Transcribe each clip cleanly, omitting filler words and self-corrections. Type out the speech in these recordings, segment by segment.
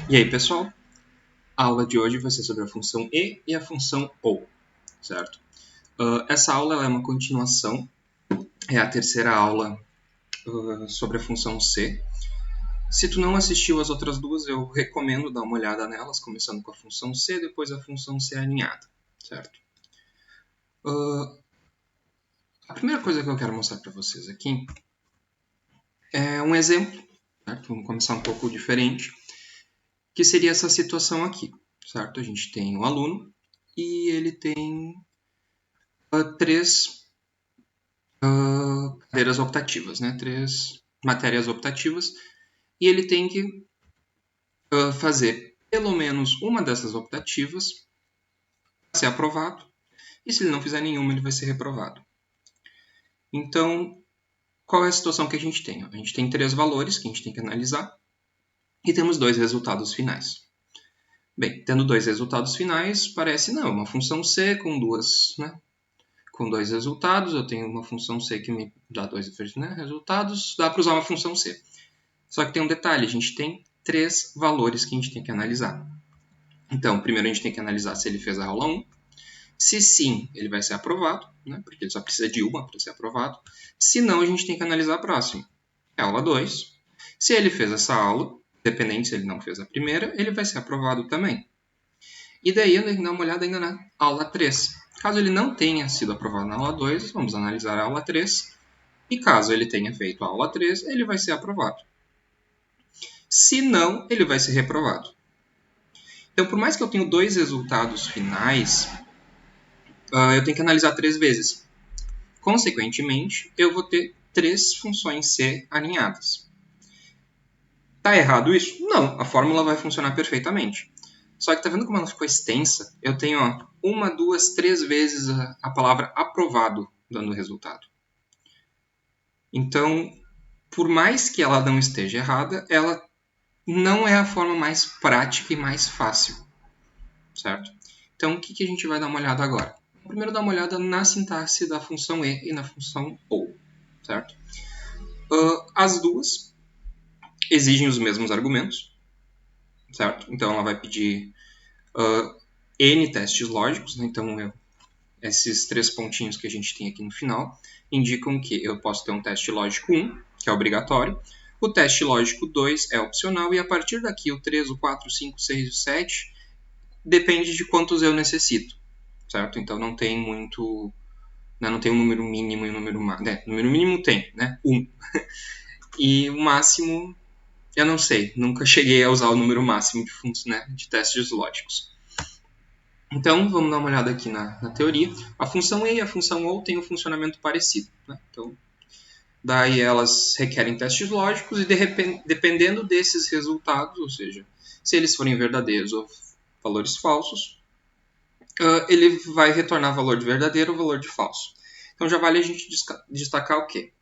E aí, pessoal? A aula de hoje vai ser sobre a função e a função OU, certo? Essa aula é uma continuação, é a terceira aula sobre a função C. Se tu não assistiu as outras duas, eu recomendo dar uma olhada nelas, começando com a função C, depois a função C alinhada, certo? A primeira coisa que eu quero mostrar para vocês aqui é um exemplo, certo? Vamos começar um pouco diferente, que seria essa situação aqui, certo? A gente tem um aluno e ele tem três cadeiras optativas, né? Três matérias optativas, e ele tem que fazer pelo menos uma dessas optativas para ser aprovado, e se ele não fizer nenhuma, ele vai ser reprovado. Então, qual é a situação que a gente tem? A gente tem três valores que a gente tem que analisar e temos dois resultados finais. Bem, tendo dois resultados finais, parece não, uma função C com com dois resultados, eu tenho uma função C que me dá dois resultados, dá para usar uma função C. Só que tem um detalhe, a gente tem três valores que a gente tem que analisar. Então, primeiro a gente tem que analisar se ele fez a aula 1. Se sim, ele vai ser aprovado, né? Porque ele só precisa de uma para ser aprovado. Se não, a gente tem que analisar a próxima. É a aula 2. Se ele fez essa aula, independente se ele não fez a primeira, ele vai ser aprovado também. E daí, eu tenho que dar uma olhada ainda na aula 3. Caso ele não tenha sido aprovado na aula 2, vamos analisar a aula 3. E caso ele tenha feito a aula 3, ele vai ser aprovado. Se não, ele vai ser reprovado. Então, por mais que eu tenha dois resultados finais, eu tenho que analisar três vezes. Consequentemente, eu vou ter três funções C alinhadas. Tá errado isso? Não, a fórmula vai funcionar perfeitamente. Só que tá vendo como ela ficou extensa? Eu tenho uma, duas, três vezes a palavra aprovado dando resultado. Então, por mais que ela não esteja errada, ela não é a forma mais prática e mais fácil, certo? Então, o que a gente vai dar uma olhada agora? Primeiro, dar uma olhada na sintaxe da função e na função ou, certo? As duas exigem os mesmos argumentos, certo? Então, ela vai pedir N testes lógicos, né? Então, esses três pontinhos que a gente tem aqui no final indicam que eu posso ter um teste lógico 1, que é obrigatório, o teste lógico 2 é opcional, e a partir daqui o 3, o 4, o 5, o 6 e o 7 depende de quantos eu necessito, certo? Então não tem muito, né? Não tem um número mínimo e um número máximo. O número mínimo tem, né? 1. E o máximo, eu não sei, nunca cheguei a usar o número máximo de testes lógicos. Então, vamos dar uma olhada aqui na teoria. A função e a função ou têm um funcionamento parecido, né? Então, daí elas requerem testes lógicos e, dependendo desses resultados, ou seja, se eles forem verdadeiros ou valores falsos, ele vai retornar valor de verdadeiro ou valor de falso. Então, já vale a gente destacar o quê?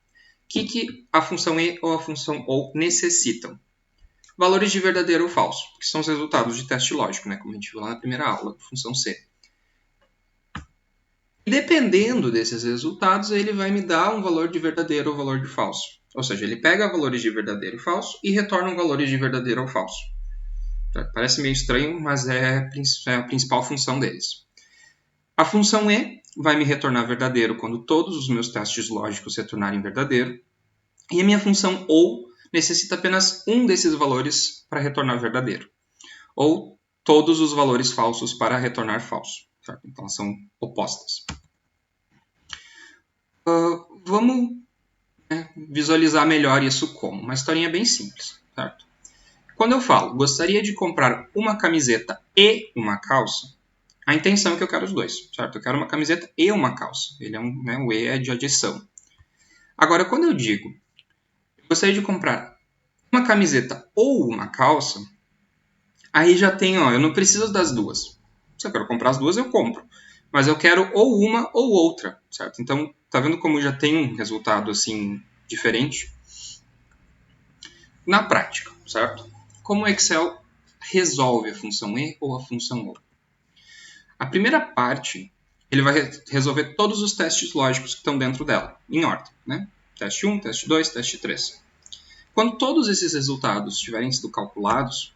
O que a função e ou a função ou necessitam? Valores de verdadeiro ou falso, que são os resultados de teste lógico, né? Como a gente viu lá na primeira aula, função C. Dependendo desses resultados, ele vai me dar um valor de verdadeiro ou valor de falso. Ou seja, ele pega valores de verdadeiro e falso e retorna valores de verdadeiro ou falso. Parece meio estranho, mas é a principal função deles. A função E vai me retornar verdadeiro quando todos os meus testes lógicos retornarem verdadeiro. E a minha função OU necessita apenas um desses valores para retornar verdadeiro. Ou todos os valores falsos para retornar falso. Certo? Então, elas são opostas. Vamos visualizar melhor isso como uma historinha bem simples. Certo? Quando eu falo, gostaria de comprar uma camiseta e uma calça, a intenção é que eu quero os dois. Certo? Eu quero uma camiseta e uma calça. O E é de adição. Agora, quando eu digo, gostaria de comprar uma camiseta ou uma calça, aí já tem, eu não preciso das duas. Se eu quero comprar as duas, eu compro. Mas eu quero ou uma ou outra, certo? Então, tá vendo como já tem um resultado assim diferente? Na prática, certo? Como o Excel resolve a função E ou a função OU? A primeira parte, ele vai resolver todos os testes lógicos que estão dentro dela, em ordem, né? Teste 1, teste 2, teste 3. Quando todos esses resultados tiverem sido calculados,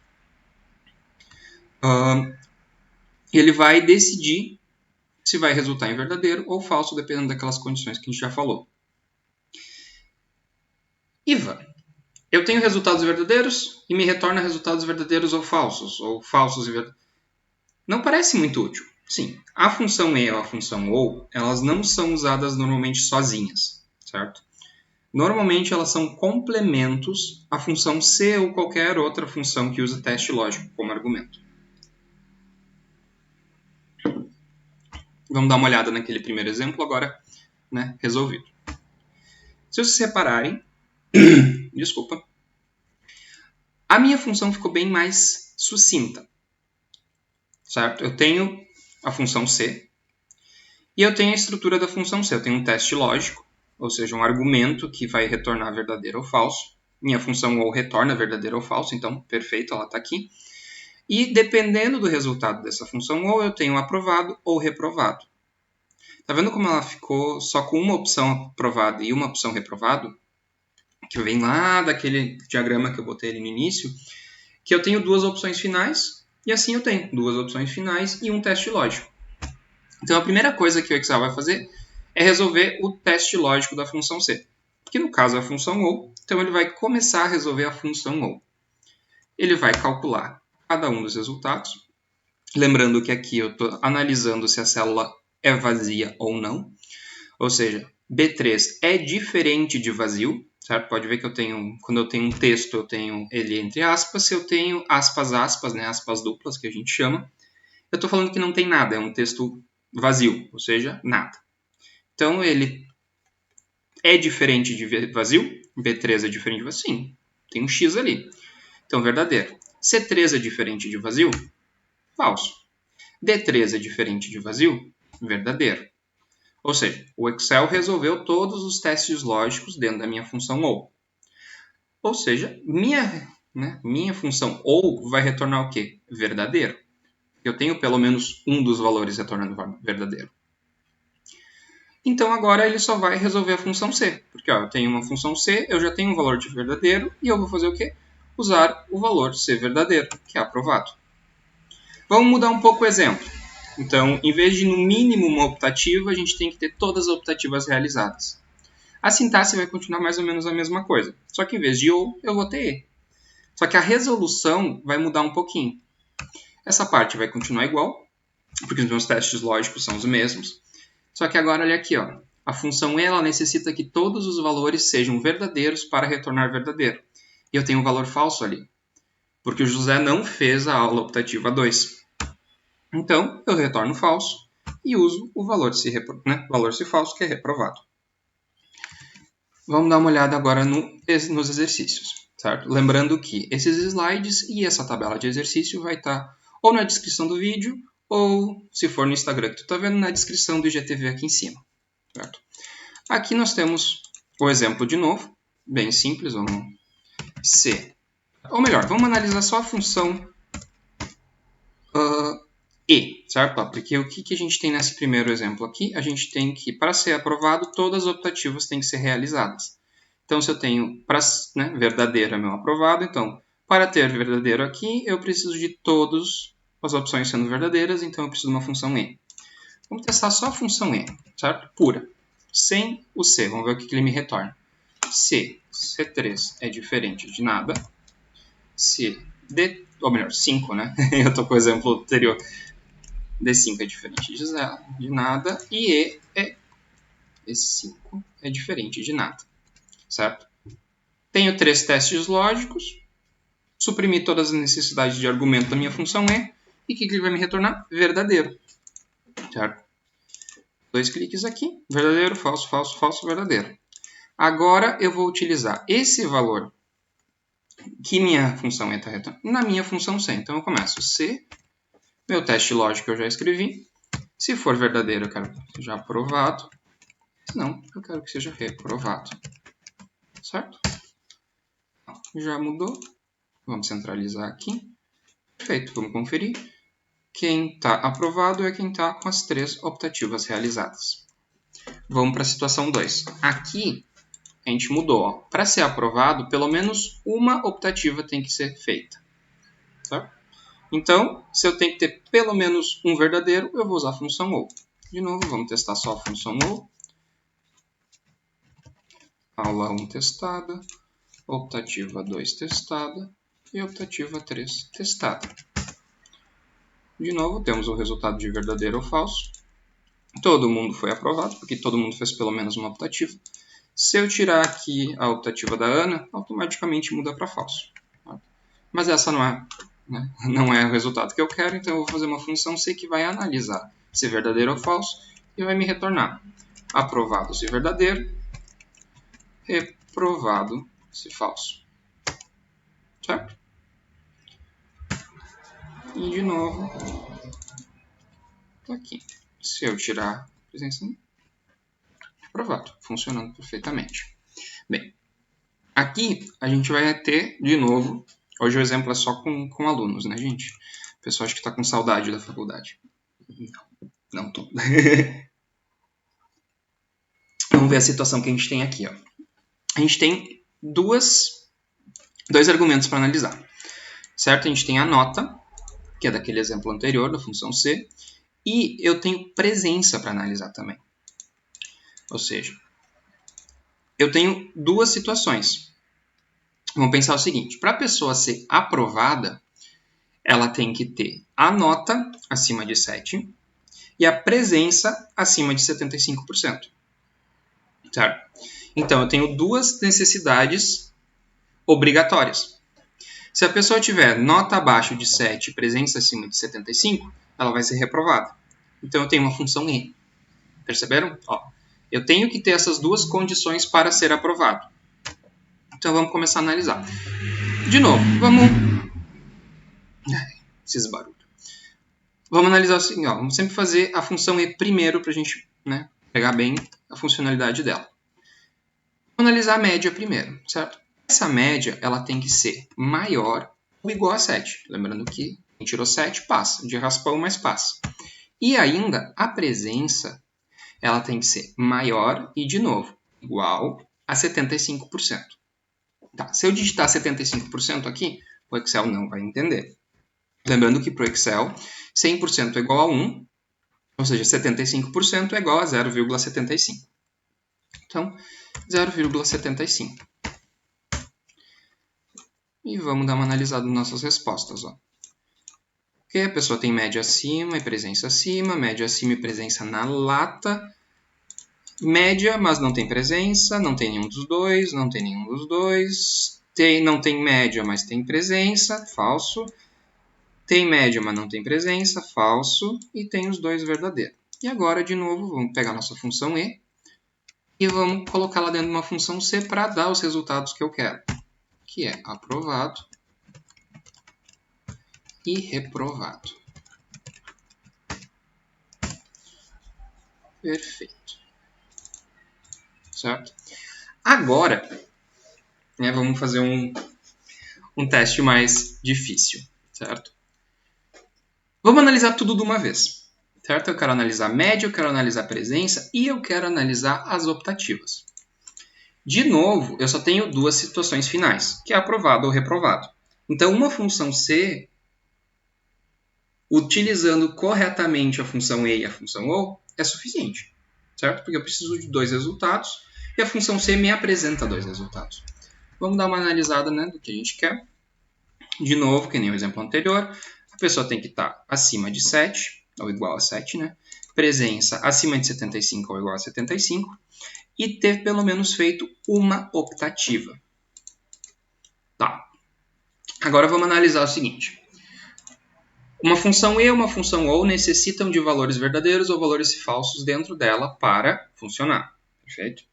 ele vai decidir se vai resultar em verdadeiro ou falso, dependendo daquelas condições que a gente já falou. Ivan, eu tenho resultados verdadeiros e me retorna resultados verdadeiros ou falsos e verdadeiros. Não parece muito útil. Sim, a função e ou a função ou, elas não são usadas normalmente sozinhas, certo? Normalmente elas são complementos à função C ou qualquer outra função que use teste lógico como argumento. Vamos dar uma olhada naquele primeiro exemplo agora, né, resolvido. Se vocês repararem, desculpa, a minha função ficou bem mais sucinta, certo? Eu tenho a função C e eu tenho a estrutura da função C. Eu tenho um teste lógico, ou seja, um argumento que vai retornar verdadeiro ou falso. Minha função ou retorna verdadeiro ou falso, então, perfeito, ela está aqui. E dependendo do resultado dessa função ou, eu tenho aprovado ou reprovado. Tá vendo como ela ficou só com uma opção aprovado e uma opção reprovado? Que vem lá daquele diagrama que eu botei ali no início, que eu tenho duas opções finais, e assim eu tenho duas opções finais e um teste lógico. Então a primeira coisa que o Excel vai fazer é resolver o teste lógico da função C, que no caso é a função ou, então ele vai começar a resolver a função ou. Ele vai calcular cada um dos resultados, lembrando que aqui eu estou analisando se a célula é vazia ou não, ou seja, B3 é diferente de vazio, certo? Pode ver que eu tenho, quando eu tenho um texto, eu tenho ele entre aspas, se eu tenho aspas, aspas, né, aspas duplas, que a gente chama, eu estou falando que não tem nada, é um texto vazio, ou seja, nada. Então, ele é diferente de vazio, B3 é diferente de vazio, sim, tem um X ali. Então, verdadeiro. C3 é diferente de vazio? Falso. D3 é diferente de vazio? Verdadeiro. Ou seja, o Excel resolveu todos os testes lógicos dentro da minha função ou. Ou seja, minha função ou vai retornar o quê? Verdadeiro. Eu tenho pelo menos um dos valores retornando verdadeiro. Então agora ele só vai resolver a função C. Porque eu tenho uma função C, eu já tenho um valor de verdadeiro e eu vou fazer o quê? Usar o valor C verdadeiro, que é aprovado. Vamos mudar um pouco o exemplo. Então, em vez de no mínimo uma optativa, a gente tem que ter todas as optativas realizadas. A sintaxe vai continuar mais ou menos a mesma coisa. Só que em vez de ou, eu vou ter e. Só que a resolução vai mudar um pouquinho. Essa parte vai continuar igual, porque os meus testes lógicos são os mesmos. Só que agora, olha aqui, ó. A função e ela necessita que todos os valores sejam verdadeiros para retornar verdadeiro. E eu tenho um valor falso ali, porque o José não fez a aula optativa 2. Então, eu retorno falso e uso o valor se falso, que é reprovado. Vamos dar uma olhada agora nos exercícios, certo? Lembrando que esses slides e essa tabela de exercício vai estar ou na descrição do vídeo, ou, se for no Instagram que tu está vendo, na descrição do IGTV aqui em cima, certo? Aqui nós temos o exemplo de novo, bem simples, vamos C. Ou melhor, vamos analisar só a função E, certo? Porque o que a gente tem nesse primeiro exemplo aqui? A gente tem que, para ser aprovado, todas as optativas têm que ser realizadas. Então, se eu tenho verdadeiro é meu aprovado, então, para ter verdadeiro aqui, eu preciso de todas as opções sendo verdadeiras, então eu preciso de uma função E. Vamos testar só a função E, certo? Pura. Sem o C, vamos ver o que ele me retorna. C3 é diferente de nada. Ou melhor, 5, né? Eu estou com o exemplo anterior. D5 é diferente de nada e E5 é diferente de nada, certo? Tenho 3 testes lógicos, suprimi todas as necessidades de argumento da minha função E, e o que ele vai me retornar? Verdadeiro, certo? 2 cliques aqui, verdadeiro, falso, falso, falso, verdadeiro. Agora eu vou utilizar esse valor que minha função E está retornando na minha função C. Então eu começo C, meu teste lógico eu já escrevi. Se for verdadeiro, eu quero que seja aprovado. Se não, eu quero que seja reprovado. Certo? Já mudou. Vamos centralizar aqui. Perfeito, vamos conferir. Quem está aprovado é quem está com as 3 optativas realizadas. Vamos para a situação 2. Aqui, a gente mudou. Para ser aprovado, pelo menos uma optativa tem que ser feita. Certo? Então, se eu tenho que ter pelo menos um verdadeiro, eu vou usar a função OU. De novo, vamos testar só a função OU. Aula 1 testada, optativa 2 testada e optativa 3 testada. De novo, temos o resultado de verdadeiro ou falso. Todo mundo foi aprovado, porque todo mundo fez pelo menos uma optativa. Se eu tirar aqui a optativa da Ana, automaticamente muda para falso. Mas essa não é o resultado que eu quero, então eu vou fazer uma função C que vai analisar se é verdadeiro ou falso e vai me retornar aprovado se verdadeiro, reprovado se falso. Certo? E de novo, tá aqui. Se eu tirar a presença, aprovado, funcionando perfeitamente. Bem, aqui a gente vai ter, de novo, hoje o exemplo é só com alunos, né, gente? O pessoal acha que está com saudade da faculdade. Não tô. Vamos ver a situação que a gente tem aqui. Ó. A gente tem dois argumentos para analisar. Certo? A gente tem a nota, que é daquele exemplo anterior, da função C, e eu tenho presença para analisar também. Ou seja, eu tenho duas situações. Vamos pensar o seguinte, para a pessoa ser aprovada, ela tem que ter a nota acima de 7 e a presença acima de 75%. Certo? Então, eu tenho duas necessidades obrigatórias. Se a pessoa tiver nota abaixo de 7 e presença acima de 75, ela vai ser reprovada. Então, eu tenho uma função E. Perceberam? Ó, eu tenho que ter essas duas condições para ser aprovado. Então, vamos começar a analisar. De novo, esses barulhos. Vamos analisar assim, ó, vamos sempre fazer a função E primeiro para a gente pegar bem a funcionalidade dela. Vamos analisar a média primeiro, certo? Essa média ela tem que ser maior ou igual a 7. Lembrando que quem tirou 7 passa, de raspão, mas passa. E ainda a presença ela tem que ser maior e, de novo, igual a 75%. Tá, se eu digitar 75% aqui, o Excel não vai entender. Lembrando que para o Excel, 100% é igual a 1, ou seja, 75% é igual a 0,75. Então, 0,75. E vamos dar uma analisada nas nossas respostas. Ó. Okay, a pessoa tem média acima e presença acima, média acima e presença na lata, média, mas não tem presença, não tem nenhum dos dois, não tem nenhum dos dois, não tem média, mas tem presença, falso, tem média, mas não tem presença, falso, e tem os dois verdadeiros. E agora, de novo, vamos pegar nossa função E e vamos colocá-la dentro de uma função C para dar os resultados que eu quero, que é aprovado e reprovado. Perfeito. Certo? Agora, vamos fazer um teste mais difícil, certo? Vamos analisar tudo de uma vez, certo? Eu quero analisar a média, eu quero analisar a presença e eu quero analisar as optativas. De novo, eu só tenho duas situações finais, que é aprovado ou reprovado. Então, uma função C, utilizando corretamente a função E e a função OU, é suficiente, certo? Porque eu preciso de dois resultados e a função C me apresenta dois resultados. Vamos dar uma analisada do que a gente quer. De novo, que nem o exemplo anterior, a pessoa tem que estar acima de 7, ou igual a 7, né? Presença acima de 75 ou igual a 75, e ter pelo menos feito uma optativa. Tá. Agora vamos analisar o seguinte. Uma função E e uma função OU necessitam de valores verdadeiros ou valores falsos dentro dela para funcionar. Perfeito?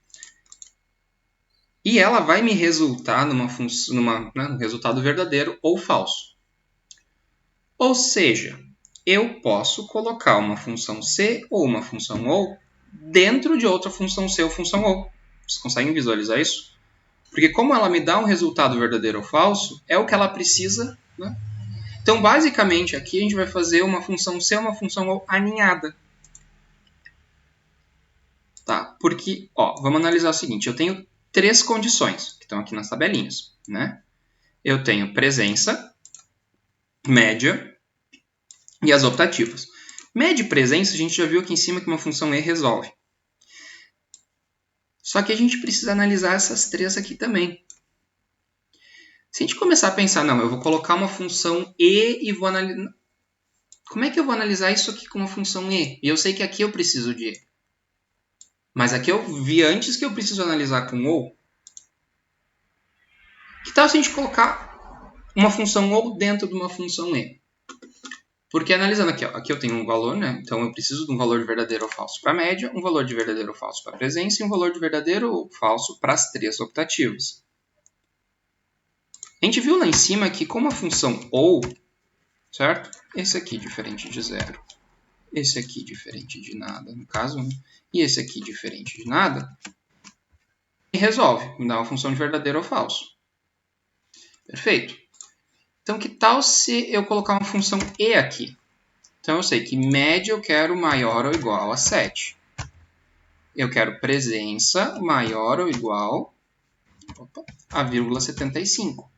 E ela vai me resultar num resultado verdadeiro ou falso. Ou seja, eu posso colocar uma função C ou uma função OU dentro de outra função C ou função OU. Vocês conseguem visualizar isso? Porque como ela me dá um resultado verdadeiro ou falso, é o que ela precisa. Né? Então, basicamente, aqui a gente vai fazer uma função C ou uma função OU aninhada. Tá? Porque, vamos analisar o seguinte. Eu tenho três condições que estão aqui nas tabelinhas. Né? Eu tenho presença, média e as optativas. Média e presença, a gente já viu aqui em cima que uma função E resolve. Só que a gente precisa analisar essas três aqui também. Se a gente começar a pensar, não, eu vou colocar uma função E e vou analisar... Como é que eu vou analisar isso aqui com uma função E? E eu sei que aqui eu preciso de E. Mas aqui eu vi antes que eu preciso analisar com OU. Que tal se a gente colocar uma função OU dentro de uma função E? Porque analisando aqui, ó, aqui eu tenho um valor, né? Então eu preciso de um valor de verdadeiro ou falso para a média, um valor de verdadeiro ou falso para a presença e um valor de verdadeiro ou falso para as três optativas. A gente viu lá em cima que como a função OU, certo? Esse aqui diferente de zero, esse aqui diferente de nada, no caso, né? E esse aqui diferente de nada, e resolve, me dá uma função de verdadeiro ou falso. Perfeito. Então, que tal se eu colocar uma função E aqui? Então, eu sei que média eu quero maior ou igual a 7. Eu quero presença maior ou igual a 0,75.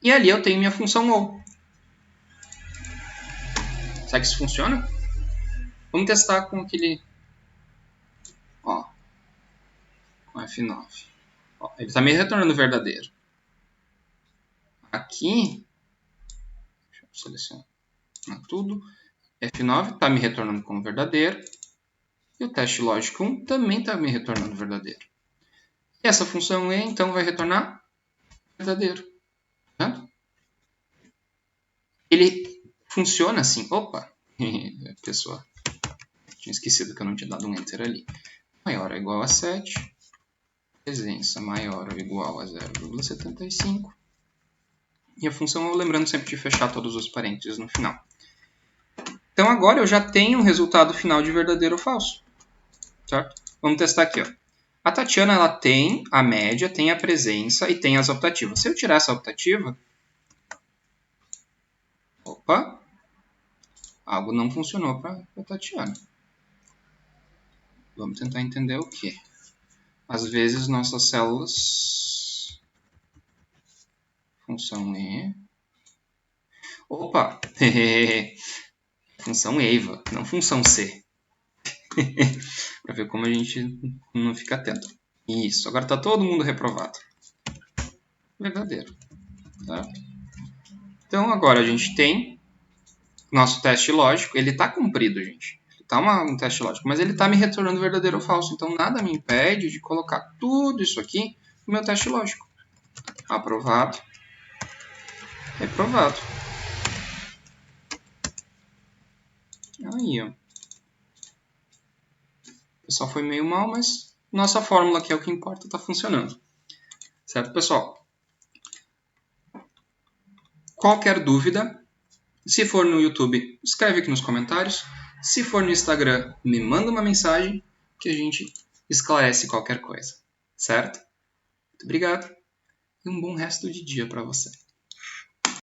E ali eu tenho minha função OU. Será que isso funciona? Vamos testar com aquele... Ó, com F9. Ó, ele está me retornando verdadeiro. Aqui, deixa eu selecionar tudo. F9 está me retornando como verdadeiro. E o teste lógico 1 também está me retornando verdadeiro. E essa função E, então, vai retornar verdadeiro. Tá? Ele funciona assim. Opa! Pessoal, tinha esquecido que eu não tinha dado um Enter ali. Maior ou igual a 7. Presença maior ou igual a 0,75. E a função, lembrando sempre de fechar todos os parênteses no final. Então, agora eu já tenho o resultado final de verdadeiro ou falso. Certo? Vamos testar aqui. Ó. A Tatiana ela tem a média, tem a presença e tem as optativas. Se eu tirar essa optativa... Opa! Algo não funcionou para a Tatiana. Vamos tentar entender o que. Às vezes nossas células... Função E... Opa! Função EIVA, não função C. Para ver como a gente não fica atento. Isso, agora está todo mundo reprovado. Verdadeiro. Tá? Então agora a gente tem nosso teste lógico. Ele está cumprido, gente. Está um teste lógico, mas ele está me retornando verdadeiro ou falso. Então nada me impede de colocar tudo isso aqui no meu teste lógico. Aprovado. Reprovado. Aí, ó. O pessoal foi meio mal, mas nossa fórmula, que é o que importa, está funcionando. Certo, pessoal? Qualquer dúvida, se for no YouTube, escreve aqui nos comentários. Se for no Instagram, me manda uma mensagem que a gente esclarece qualquer coisa. Certo? Muito obrigado e um bom resto de dia para você.